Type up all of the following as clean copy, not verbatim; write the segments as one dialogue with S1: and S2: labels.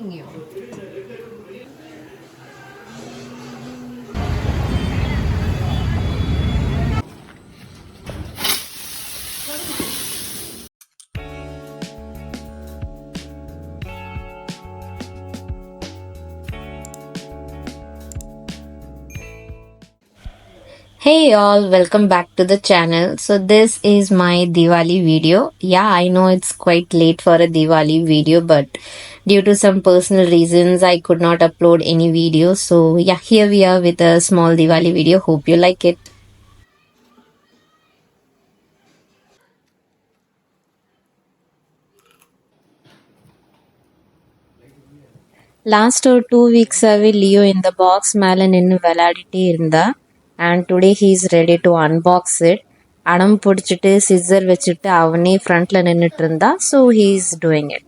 S1: இங்கேயும் Hey all, welcome back to the channel. So this is my Diwali video. Yeah, I know it's quite late for a Diwali video, but due to some personal reasons I could not upload any video. So yeah, here we are with a small Diwali video. Hope you like it. Last 2 weeks Leo in the box மேல நின்னு விளையாடிட்டே இருந்தா and today he is ready to unbox it. அடம் பிடிச்சிட்டு scissor வச்சுட்டு அவனே ஃப்ரண்ட்ல நின்னுட்டு இருந்தா. So he is doing it.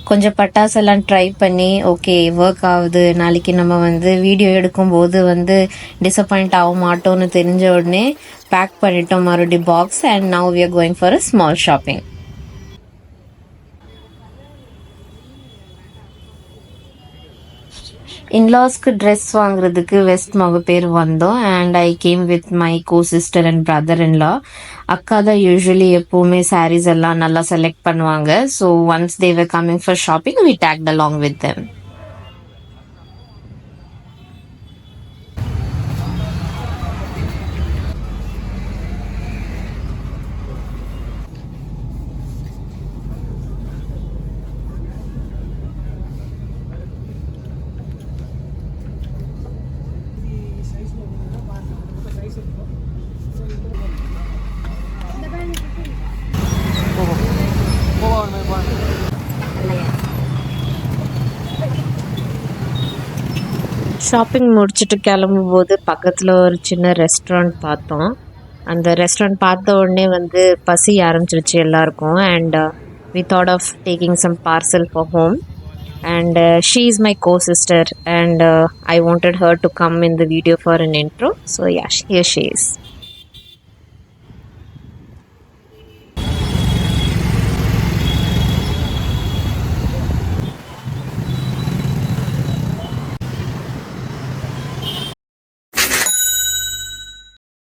S1: கொஞ்சம் பட்டாஸ் எல்லாம் ட்ரை பண்ணி ஓகே ஒர்க் ஆகுது, நாளைக்கு நம்ம வந்து வீடியோ எடுக்கும்போது வந்து டிசப்பாயிண்ட் ஆக மாட்டோம்னு தெரிஞ்ச உடனே பேக் பண்ணிட்டோம் மறுபடியும் box. And now we are going for a small shopping. இன்லாஸ்க்கு ட்ரெஸ் வாங்குறதுக்கு வெஸ்ட் மகப்பேர் வந்தோம். And I came with my co sister and brother in law. அக்கா தான் யூஸ்வலி எப்போவுமே சாரீஸ் எல்லாம் நல்லா செலக்ட் பண்ணுவாங்க. So once they were coming for shopping we tagged along with them. Shopping முடிச்சுட்டு கிளம்பும்போது பக்கத்தில் ஒரு சின்ன ரெஸ்டாரண்ட் பார்த்தோம். அந்த ரெஸ்டாரண்ட் பார்த்த உடனே வந்து பசி ஆரம்பிச்சிருச்சு எல்லாருக்கும். And we thought of taking some parcel for home. And she is my co-sister, and I wanted her to come in the video for an intro. So yeah, here she is.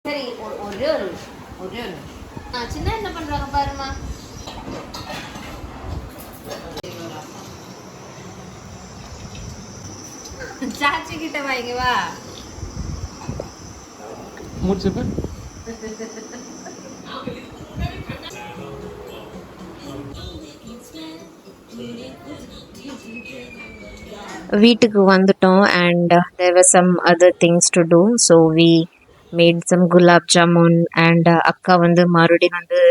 S1: சரி, ஒரே ஒரு சின்ன என்ன பண்றாங்க பாருமா. சாச்சி கிட்ட வாங்க வா. முடிச்சு வீட்டுக்கு வந்துட்டோம். And there were some other things to do, so we made some gulab jamun. And அக்கா வந்து மறுபடியும் வந்து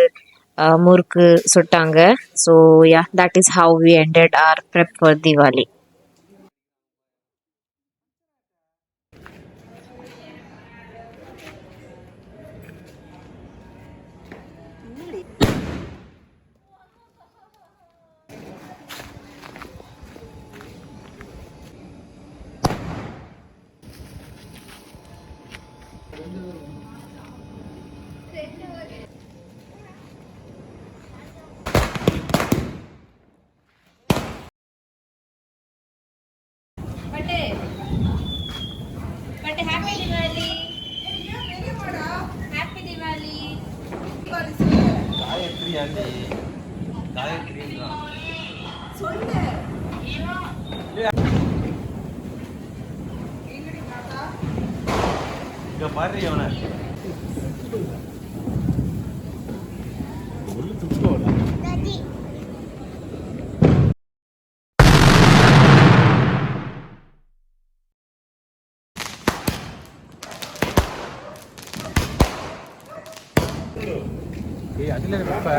S1: முறுக்கு சுட்டாங்க. So yeah, that is how we ended our prep for Diwali.
S2: Happy Diwali! Happy Diwali!
S3: Gayathri aunty காயத்ரின்றா
S2: சொல்லு.
S3: இங்க பாரு அவனை அதுல இருப்ப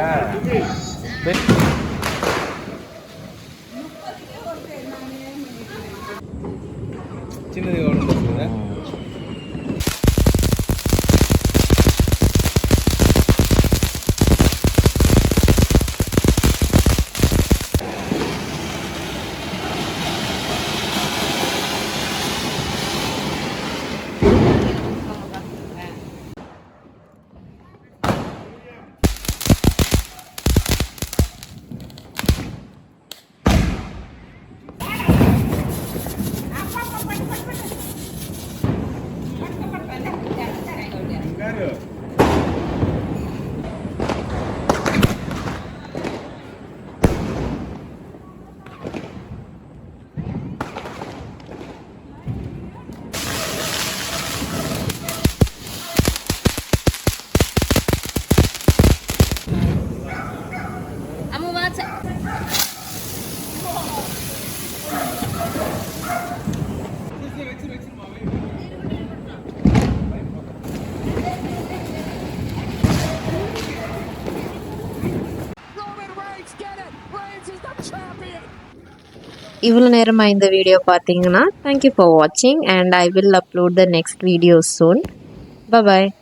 S3: சின்னது கவனம்
S1: இவ்வளோ நேரமாக இந்த வீடியோ பார்த்தீங்கன்னா தேங்க்யூ ஃபார் வாட்சிங், and I will upload the next video soon. Bye bye.